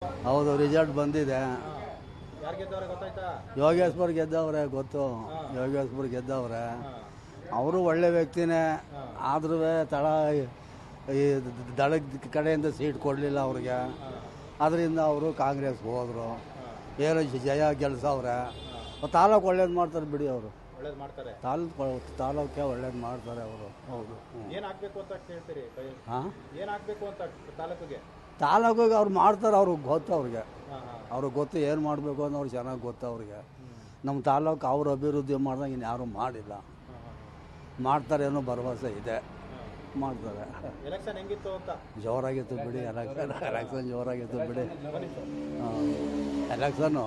ಹೌದು, ರಿಸಲ್ಟ್ ಬಂದಿದೆ. ಯಾರು ಗೆದ್ದವ್ರೆ ಗೊತ್ತಾಯ್ತಾ? ಯೋಗೇಶ್ವರ್ ಗೆದ್ದವ್ರೆ, ಗೊತ್ತು. ಯೋಗೇಶ್ವರ್ ಗೆದ್ದವ್ರೆ. ಅವರು ಒಳ್ಳೆ ವ್ಯಕ್ತಿನೇ. ಆದ್ರೂ ತಳ ಈ ದಳದ ಕಡೆಯಿಂದ ಸೀಟ್ ಕೊಡಲಿಲ್ಲ ಅವ್ರಿಗೆ. ಅದರಿಂದ ಅವರು ಕಾಂಗ್ರೆಸ್ಗೆ ಹೋದರು. ಏನು ಜಯ ಗೆಲ್ಸವ್ರೆ. ತಾಲೂಕು ಒಳ್ಳೇದು ಮಾಡ್ತಾರೆ ಬಿಡಿ. ಅವರು ಒಳ್ಳೇದು ಮಾಡ್ತಾರೆ. ತಾಲೂಕೆ ಒಳ್ಳೇದು ಮಾಡ್ತಾರೆ ಅವರು. ಹೌದು. ಏನಾಗಬೇಕು ಅಂತ ಕೇಳ್ತೀರಿ? ಹಾಂ, ಏನಾಗಬೇಕು ಅಂತ ತಾಲೂಕಿಗೆ? ತಾಲೂಕಿಗೆ ಅವ್ರು ಮಾಡ್ತಾರೆ. ಅವ್ರಿಗೆ ಗೊತ್ತು. ಅವ್ರಿಗೆ ಗೊತ್ತು ಏನು ಮಾಡಬೇಕು ಅಂತ. ಅವ್ರಿಗೆ ಚೆನ್ನಾಗಿ ಗೊತ್ತು ಅವ್ರಿಗೆ. ನಮ್ಮ ತಾಲೂಕು ಅವ್ರು ಅಭಿವೃದ್ಧಿ ಮಾಡ್ದಂಗೆ ಇನ್ಯಾರೂ ಮಾಡಿಲ್ಲ. ಮಾಡ್ತಾರೆ ಅನ್ನೋ ಭರವಸೆ ಇದೆ. ಮಾಡ್ತಾರೆ. ಎಲೆಕ್ಷನ್ ಹೆಂಗಿತ್ತು ಅಂತ? ಜೋರಾಗಿತ್ತು ಬಿಡಿ. ಎಲೆಕ್ಷನ್ ಜೋರಾಗಿತ್ತು ಬಿಡಿ. ಎಲೆಕ್ಷನ್ನು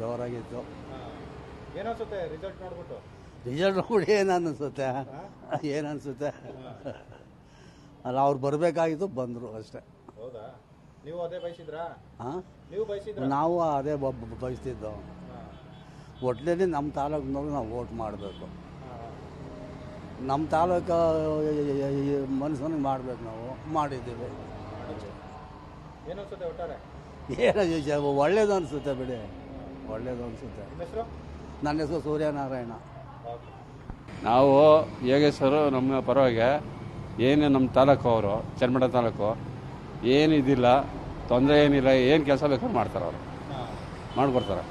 ಜೋರಾಗಿತ್ತು. ಏನನ್ಸುತ್ತೆ ರಿಸಲ್ಟ್ ನೋಡ್ಬಿಟ್ಟು? ರಿಸಲ್ಟ್ ನೋಡಿ ಏನು ಅನ್ನಿಸುತ್ತೆ? ಅಲ್ಲ, ಅವ್ರು ಬರಬೇಕಾಗಿತ್ತು, ಬಂದರು ಅಷ್ಟೇ. ಹೌದಾ? ನೀವು ಅದೇ ಬಯಸಿದ್ರಾ? ಹಾಂ, ನೀವು ಬಯಸಿದ್ರ? ನಾವು ಅದೇ ಬಯಸ್ತಿದ್ದು. ಒಟ್ಟಿನಲ್ಲಿ ನಮ್ಮ ತಾಲೂಕಿನವ್ರು ನಾವು ವೋಟ್ ಮಾಡಬೇಕು. ನಮ್ಮ ತಾಲೂಕು ಮನುಷ್ಯನಿಗೆ ಮಾಡಬೇಕು. ನಾವು ಮಾಡಿದ್ದೀವಿ. ಏನನ್ಸುತ್ತೆ ಒಟ್ಟಾರೆ? ಏನು ಒಳ್ಳೇದು ಅನಿಸುತ್ತೆ ಬಿಡಿ. ಒಳ್ಳೇದು ಅನಿಸುತ್ತೆ. ನಿಮ್ಮ ಹೆಸರು? ನನ್ನ ಹೆಸರು ಸೂರ್ಯನಾರಾಯಣ. ನಾವು ಯೋಗೇಶ್ವರು ನಮ್ಮ ಪರವಾಗಿ ಏನು ನಮ್ಮ ತಾಲೂಕು, ಅವರು ಚನ್ನಮಠ ತಾಲೂಕು ಏನು ಇದಿಲ್ಲ, ತೊಂದರೆ ಏನಿಲ್ಲ. ಏನು ಕೆಲಸ ಬೇಕಾದ್ರೂ ಮಾಡ್ತಾರೆ. ಅವರು ಮಾಡಿಕೊಡ್ತಾರೆ.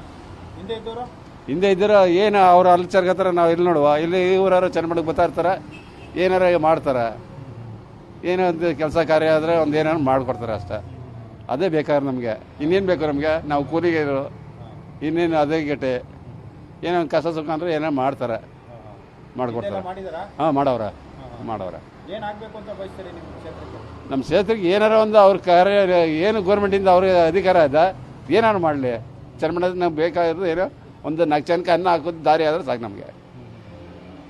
ಹಿಂದೆ ಇದ್ದವರು? ಹಿಂದೆ ಇದ್ದರೆ ಏನು ಅವ್ರು ಅಲ್ಲಿ ಚರ್ಗತ್ತಾರೆ, ನಾವು ಇಲ್ಲಿ ನೋಡುವ. ಇಲ್ಲಿ ಇವರಾರು ಚನ್ನಮಠಕ್ಕೆ ಬರ್ತಾ ಇರ್ತಾರೆ, ಏನಾರ ಮಾಡ್ತಾರೆ. ಏನೋ ಒಂದು ಕೆಲಸ ಕಾರ್ಯ ಆದರೆ ಒಂದು ಏನಾರು ಮಾಡಿಕೊಡ್ತಾರೆ ಅಷ್ಟೇ. ಅದೇ ಬೇಕಾದ್ರೆ ನಮಗೆ. ಇನ್ನೇನು ಬೇಕು ನಮಗೆ? ನಾವು ಕೂಲಿಗೆ ಇರೋ ಇನ್ನೇನು ಅದೇ ಗಟ್ಟೆ ಏನೋ ಕಸ ಸುಖ ಅಂದರೆ ಏನೋ ಮಾಡ್ತಾರೆ, ಮಾಡಿಕೊಡ್ತಾರೆ. ಹಾಂ, ಮಾಡವ್ರೆ. ಏನಾಗಬೇಕು ಅಂತ ಬಯಸ್ತೀರಿ ನಿಮ್ಮ ಕ್ಷೇತ್ರಕ್ಕೆ? ನಮ್ಮ ಕ್ಷೇತ್ರಕ್ಕೆ ಏನಾರ ಒಂದು ಅವ್ರ ಕಾರ್ಯ ಏನು ಗೌರ್ಮೆಂಟಿಂದ ಅವ್ರಿಗೆ ಅಧಿಕಾರ ಇದೆ, ಏನಾರು ಮಾಡಲಿ. ಚನ್ನಮಠದ ನಮ್ಗೆ ಬೇಕಾಗಿರೋದು ಏನೋ ಒಂದು 4 ಜನಕ್ಕೆ ಅನ್ನ ಹಾಕೋದು ದಾರಿ ಆದರೆ ಸಾಕು ನಮಗೆ.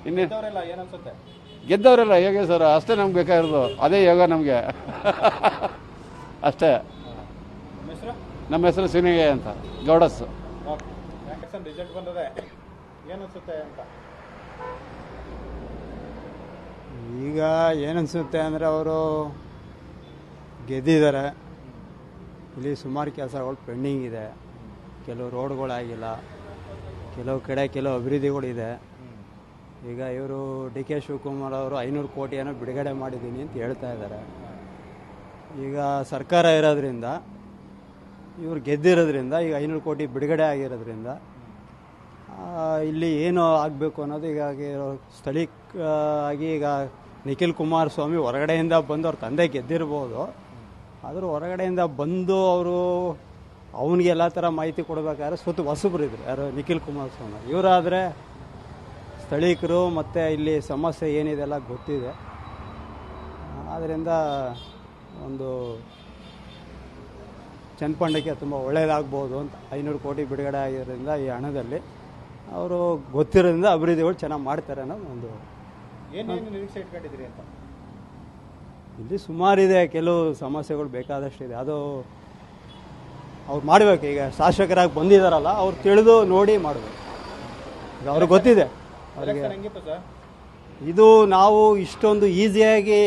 ಇನ್ನೇನು ಏನನ್ಸುತ್ತೆ? ಗೆದ್ದವರೆಲ್ಲ ಯೋಗೇಶ್ವರ ಅಷ್ಟೇ ನಮ್ಗೆ ಬೇಕಾಗಿರೋದು. ಅದೇ ಯೋಗ ನಮಗೆ. ಅಷ್ಟೇ. ನಮ್ಮ ಹೆಸರು ಸಿನಿಗೆ ಅಂತ, ಗೌಡಸ್ಸು. ರಿಸಲ್ಟ್ ಬಂದದೆ, ಏನನ್ಸುತ್ತೆ ಅಂತ? ಈಗ ಏನನ್ಸುತ್ತೆ ಅಂದರೆ, ಅವರು ಗೆದ್ದಿದ್ದಾರೆ. ಇಲ್ಲಿ ಸುಮಾರು ಕೆಲಸಗಳು ಪೆಂಡಿಂಗ್ ಇದೆ. ಕೆಲವು ರೋಡ್ಗಳಾಗಿಲ್ಲ, ಕೆಲವು ಕಡೆ ಕೆಲವು ಅಭಿವೃದ್ಧಿಗಳಿದೆ. ಈಗ ಇವರು ಡಿ ಕೆ ಶಿವಕುಮಾರ್ ಅವರು 500 ಕೋಟಿಯನ್ನು ಬಿಡುಗಡೆ ಮಾಡಿದ್ದೀನಿ ಅಂತ ಹೇಳ್ತಾ ಇದ್ದಾರೆ. ಈಗ ಸರ್ಕಾರ ಇರೋದ್ರಿಂದ, ಇವರು ಗೆದ್ದಿರೋದ್ರಿಂದ, ಈಗ 500 ಕೋಟಿ ಬಿಡುಗಡೆ ಆಗಿರೋದ್ರಿಂದ ಇಲ್ಲಿ ಏನು ಆಗಬೇಕು ಅನ್ನೋದು ಹೀಗಾಗಿ ಸ್ಥಳೀಯವಾಗಿ ಈಗ ನಿಖಿಲ್ ಕುಮಾರಸ್ವಾಮಿ ಹೊರಗಡೆಯಿಂದ ಬಂದು ಅವ್ರ ತಂದೆ ಗೆದ್ದಿರ್ಬೋದು. ಆದರೂ ಹೊರಗಡೆಯಿಂದ ಬಂದು ಅವರು ಅವನಿಗೆ ಎಲ್ಲ ಥರ ಮಾಹಿತಿ ಕೊಡಬೇಕಾದ್ರೆ ಹೊಸಬ್ರು ಇದ್ರು. ಯಾರು? ನಿಖಿಲ್ ಕುಮಾರಸ್ವಾಮಿ. ಇವರಾದರೆ ಸ್ಥಳೀಕರು ಮತ್ತು ಇಲ್ಲಿ ಸಮಸ್ಯೆ ಏನಿದೆ ಎಲ್ಲ ಗೊತ್ತಿದೆ. ಆದ್ದರಿಂದ ಒಂದು ಚನ್ನಪಟ್ಟಣಕ್ಕೆ ತುಂಬ ಒಳ್ಳೆಯದಾಗ್ಬೋದು ಅಂತ. 500 ಕೋಟಿ ಬಿಡುಗಡೆ ಆಗಿರೋದ್ರಿಂದ ಈ ಹಣದಲ್ಲಿ ಅವರು ಗೊತ್ತಿರೋದ್ರಿಂದ ಅಭಿವೃದ್ಧಿಗಳು ಚೆನ್ನಾಗಿ ಮಾಡ್ತಾರೆ ಅನ್ನೋದು ಒಂದು. ಏನೇನು ನಿರೀಕ್ಷೆ ಇಟ್ಕೊಂಡಿದ್ದೀರಿ ಅಂತ? ಇಲ್ಲಿ ಸುಮಾರಿದೆ, ಕೆಲವು ಸಮಸ್ಯೆಗಳು ಬೇಕಾದಷ್ಟಿದೆ. ಅದು ಅವ್ರು ಮಾಡಬೇಕು. ಈಗ ಶಾಸಕರಾಗಿ ಬಂದಿದ್ದಾರಲ್ಲ, ಅವ್ರು ತಿಳಿದು ನೋಡಿ ಮಾಡಬೇಕು. ಈಗ ಅವ್ರಿಗೆ ಗೊತ್ತಿದೆ ಅವರಿಗೆ. ಇದು ನಾವು ಇಷ್ಟೊಂದು ಈಸಿಯಾಗಿ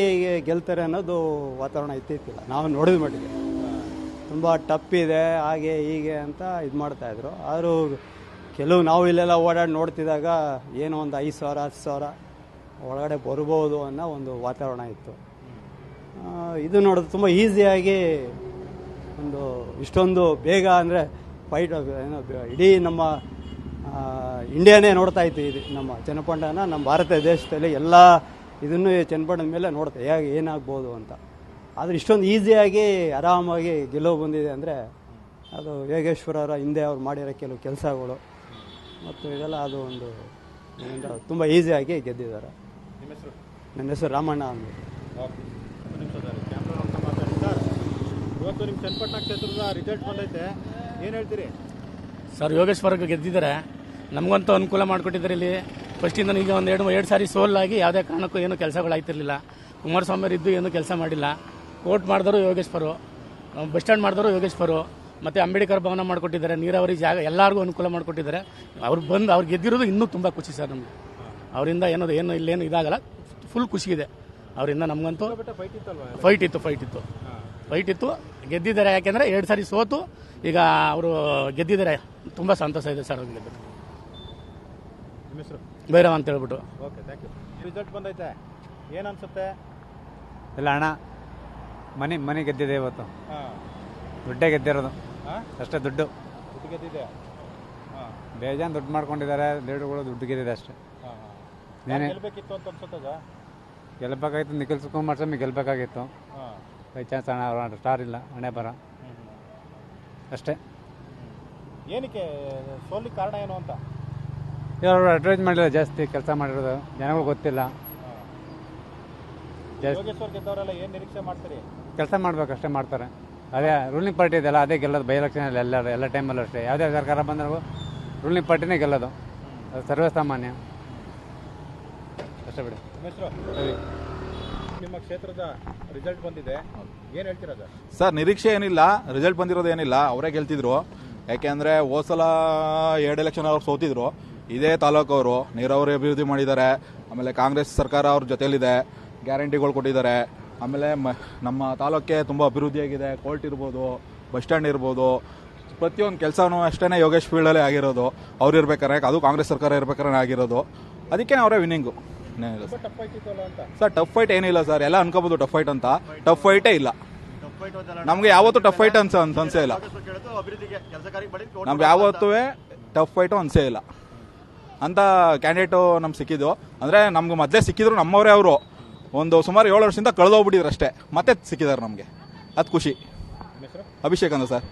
ಗೆಲ್ತಾರೆ ಅನ್ನೋದು ವಾತಾವರಣ ಇತ್ತಿಲ್ಲ. ನಾವು ನೋಡಿದ ಮಟ್ಟಿಗೆ ತುಂಬ ಟಫ್ ಇದೆ, ಹಾಗೆ ಹೀಗೆ ಅಂತ ಇದು ಮಾಡ್ತಾಯಿದ್ರು. ಆದರೂ ಕೆಲವು ನಾವು ಇಲ್ಲೆಲ್ಲ ಓಡಾಡಿ ನೋಡ್ತಿದ್ದಾಗ ಏನೋ ಒಂದು 5,000 10,000 ಒಳಗಡೆ ಬರ್ಬೋದು ಅನ್ನೋ ಒಂದು ವಾತಾವರಣ ಇತ್ತು. ಇದು ನೋಡೋದು ತುಂಬ ಈಸಿಯಾಗಿ ಒಂದು ಇಷ್ಟೊಂದು ಬೇಗ ಅಂದರೆ ಫೈಟ್ ಏನೋ ಇಡೀ ನಮ್ಮ ಇಂಡಿಯಾನೇ ನೋಡ್ತಾ ಇತ್ತು. ಇದು ನಮ್ಮ ಚನ್ನಪಟ್ಟಣ, ನಮ್ಮ ಭಾರತ ದೇಶದಲ್ಲಿ ಎಲ್ಲ ಇದನ್ನು ಚನ್ನಪಟ್ಟಣದ ಮೇಲೆ ನೋಡ್ತಾ ಹೇಗೆ ಏನಾಗ್ಬೋದು ಅಂತ. ಆದರೆ ಇಷ್ಟೊಂದು ಈಸಿಯಾಗಿ ಆರಾಮಾಗಿ ಗೆಲುವು ಬಂದಿದೆ ಅಂದರೆ ಅದು ಯೋಗೇಶ್ವರರ ಹಿಂದೆ ಅವ್ರು ಮಾಡಿರೋ ಕೆಲವು ಕೆಲಸಗಳು ಮತ್ತು ಇದೆಲ್ಲ ಅದು ಒಂದು ತುಂಬ ಈಸಿಯಾಗಿ ಗೆದ್ದಿದ್ದಾರೆ. ನಿಮ್ಮ ಹೆಸರು? ನನ್ನ ಹೆಸರು ರಾಮಣ್ಣ ಅಂದ್ಬಿಟ್ಟು. ಇವತ್ತು ನಿಮ್ಮ ಚನ್ನಪಟ್ಟಣ ಕ್ಷೇತ್ರದ ರಿಸಲ್ಟ್ ಬಂದೈತೆ, ಏನು ಹೇಳ್ತೀರಿ ಸರ್? ಯೋಗೇಶ್ವರ್ಗೆ ಗೆದ್ದಿದ್ದಾರೆ. ನಮಗಂತೂ ಅನುಕೂಲ ಮಾಡಿಕೊಟ್ಟಿದ್ದಾರೆ. ಇಲ್ಲಿ ಫಸ್ಟಿಂದ ಈಗ ಒಂದು 2 ಸಾರಿ ಸೋಲಾಗಿ ಯಾವುದೇ ಕಾರಣಕ್ಕೂ ಏನೂ ಕೆಲಸಗಳಾಗ್ತಿರ್ಲಿಲ್ಲ. ಕುಮಾರಸ್ವಾಮಿ ಇದ್ದು ಏನೂ ಕೆಲಸ ಮಾಡಿಲ್ಲ. ಕೋರ್ಟ್ ಮಾಡಿದವರು ಯೋಗೇಶ್ವರು, ಬಸ್ ಸ್ಟ್ಯಾಂಡ್ ಮಾಡಿದವರು ಯೋಗೇಶ್ವರು, ಮತ್ತು ಅಂಬೇಡ್ಕರ್ ಭವನ ಮಾಡಿಕೊಟ್ಟಿದ್ದಾರೆ, ನೀರಾವರಿ ಜಾಗ ಎಲ್ಲರಿಗೂ ಅನುಕೂಲ ಮಾಡಿಕೊಟ್ಟಿದ್ದಾರೆ. ಅವ್ರು ಗೆದ್ದಿರೋದು ಇನ್ನೂ ತುಂಬ ಖುಷಿ ಸರ್ ನಮಗೆ. ಅವರಿಂದ ಏನು ಇಲ್ಲೇನು ಇದಾಗಲ್ಲ, ಫುಲ್ ಖುಷಿ ಇದೆ ಅವರಿಂದ. ನಮಗಂತೂ ಫೈಟ್ ಇತ್ತು. ಫೈಟ್ ಇತ್ತು, ಗೆದ್ದಿದ್ದಾರೆ. ಯಾಕೆಂದರೆ 2 ಸಾರಿ ಸೋತು ಈಗ ಅವರು ಗೆದ್ದಿದ್ದಾರೆ. ತುಂಬ ಸಂತೋಷ ಇದೆ ಸರ್ ಅವ್ರಿಗೆ ಗೆದ್ದು. ನಿಮ್ಮ ಹೆಸರು? ಭೈರವ ಅಂತ ಹೇಳ್ಬಿಟ್ಟು. Okay, thank you. ರಿಸಲ್ಟ್ ಬಂದೈತೆ, ಏನು ಅನ್ಸುತ್ತೆ? ಇಲ್ಲ ಅಣ್ಣ, ಮನೆ ಗೆದ್ದಿದೆ ಇವತ್ತು. ಹಾಂ, ದುಡ್ಡೇ ಗೆದ್ದಿರೋದು ಹಾಂ, ಅಷ್ಟೇ. ದುಡ್ಡು ಗೆದ್ದಿದೆ. ಹಾಂ ಬೇಜಾನ್ ದುಡ್ಡು ಮಾಡ್ಕೊಂಡಿದ್ದಾರೆ, ಲೀಡರ್ಗಳು ದುಡ್ಡು ಗೆದ್ದಿದೆ ಅಷ್ಟೇ. ಹಾಂ ಏನೇ ಗೆಲ್ಬೇಕಿತ್ತು ಅಂತ ಅನ್ಸುತ್ತದ? ಗೆಲ್ಲಬೇಕಾಗಿತ್ತು, ನಿಖಿಲ್ ಕುಮಾರಸ್ವಾಮಿ ಗೆಲ್ಲಬೇಕಾಗಿತ್ತು. ಹಾಂ, ಬೈ ಚಾನ್ಸ್ ಅಣ್ಣ ಅವ್ರ ಸ್ಟಾರ್ ಇಲ್ಲ, ಹಣೆ ಬರ ಅಷ್ಟೇ. ಏನಕ್ಕೆ ಸೋಲಿಗೆ ಕಾರಣ ಏನು ಅಂತ? ಇವರು ಅಡ್ವೈಸ್ ಮಾಡಿಲ್ಲ, ಜಾಸ್ತಿ ಕೆಲಸ ಮಾಡಿರೋದು ಜನಗಳು ಗೊತ್ತಿಲ್ಲ. ಜಾಸ್ತಿ ಯೋಗೇಶ್ವರ್ ಗೆದ್ದವರೆಲ್ಲ ಏನು ನಿರೀಕ್ಷೆ ಮಾಡ್ತೀರಿ? ಕೆಲಸ ಮಾಡ್ಬೇಕಷ್ಟೇ ಮಾಡ್ತಾರೆ. ಅದೇ ರೂಲಿಂಗ್ ಪಾರ್ಟಿ ಇದೆಯಲ್ಲ, ಅದೇ ಗೆಲ್ಲೋದು. ಬೈ ಎಲೆಕ್ಷನಲ್ಲಿ ಎಲ್ಲ ಟೈಮಲ್ಲೂ ಅಷ್ಟೇ. ಯಾವುದೇ ಸರ್ಕಾರ ಬಂದರೂ ರೂಲಿಂಗ್ ಪಾರ್ಟಿನೇ ಗೆಲ್ಲೋದು, ಅದು ಸರ್ವೇಸಾಮಾನ್ಯ ಅಷ್ಟೇ ಬಿಡಿ. ನಿಮ್ಮ ಹೆಸರು? ನಿಮ್ಮ ಕ್ಷೇತ್ರದ ರಿಸಲ್ಟ್ ಬಂದಿದೆ, ಏನು ಹೇಳ್ತೀರಾ ಸರ್? ಸರ್, ನಿರೀಕ್ಷೆ ಏನಿಲ್ಲ, ರಿಸಲ್ಟ್ ಬಂದಿರೋದು ಏನಿಲ್ಲ, ಅವರೇ ಗೆಲ್ತಿದ್ರು. ಯಾಕೆಂದರೆ ಹೋದ್ಸಲ 2 ಎಲೆಕ್ಷನ್ ಅವ್ರು ಸೋತಿದ್ರು. ಇದೇ ತಾಲೂಕವರು ನೀರಾವರಿ ಅಭಿವೃದ್ಧಿ ಮಾಡಿದ್ದಾರೆ. ಆಮೇಲೆ ಕಾಂಗ್ರೆಸ್ ಸರ್ಕಾರ ಅವ್ರ ಜೊತೆಯಲ್ಲಿದೆ, ಗ್ಯಾರಂಟಿಗಳು ಕೊಟ್ಟಿದ್ದಾರೆ. ಆಮೇಲೆ ನಮ್ಮ ತಾಲೂಕಿಗೆ ತುಂಬ ಅಭಿವೃದ್ಧಿಯಾಗಿದೆ. ಕೋರ್ಟ್ ಇರ್ಬೋದು, ಬಸ್ ಸ್ಟ್ಯಾಂಡ್ ಇರ್ಬೋದು, ಪ್ರತಿಯೊಂದು ಕೆಲಸನೂ ಅಷ್ಟೇ ಯೋಗೇಶ್ ಫೀಲ್ಡಲ್ಲೇ ಆಗಿರೋದು. ಅವ್ರು ಇರ್ಬೇಕಾರೆ, ಅದು ಕಾಂಗ್ರೆಸ್ ಸರ್ಕಾರ ಇರ್ಬೇಕಾರೆ ಆಗಿರೋದು. ಅದಕ್ಕೆ ಅವರೇ ವಿನ್ನಿಂಗು. ಟಫ್ ಫೈಟ್ ಇತ್ತಲ್ಲ ಅಂತ? ಸರ್, ಟಫ್ ಫೈಟ್ ಏನಿಲ್ಲ ಸರ್, ಎಲ್ಲ ಅನ್ಕೋಬೋದು ಟಫ್ ಫೈಟ್ ಅಂತ. ಟಫ್ ಫೈಟೇ ಇಲ್ಲ ನಮ್ಗೆ, ಯಾವತ್ತೂ ಟಫ್ ಫೈಟ್ ಅನ್ಸೇ ಇಲ್ಲ ನಮ್ಗೆ, ಯಾವತ್ತೂ ಟಫ್ ಫೈಟು ಅನ್ಸೇ ಇಲ್ಲ ಅಂತ ಕ್ಯಾಂಡಿಡೇಟು ನಮ್ಗೆ ಸಿಕ್ಕಿದ್ದು. ಅಂದರೆ ನಮ್ಗೆ ಮೊದಲೇ ಸಿಕ್ಕಿದ್ರು ನಮ್ಮವರೇ. ಅವರು ಒಂದು ಸುಮಾರು 7 ವರ್ಷದಿಂದ ಕಳೆದೋಗ್ಬಿಟ್ಟಿದ್ರು ಅಷ್ಟೇ, ಮತ್ತೆ ಸಿಕ್ಕಿದ್ದಾರೆ ನಮಗೆ. ಅದು ಖುಷಿ. ನಿಮ್ಮ ಹೆಸರು? ಅಭಿಷೇಕ್ ಅಂತ ಸರ್.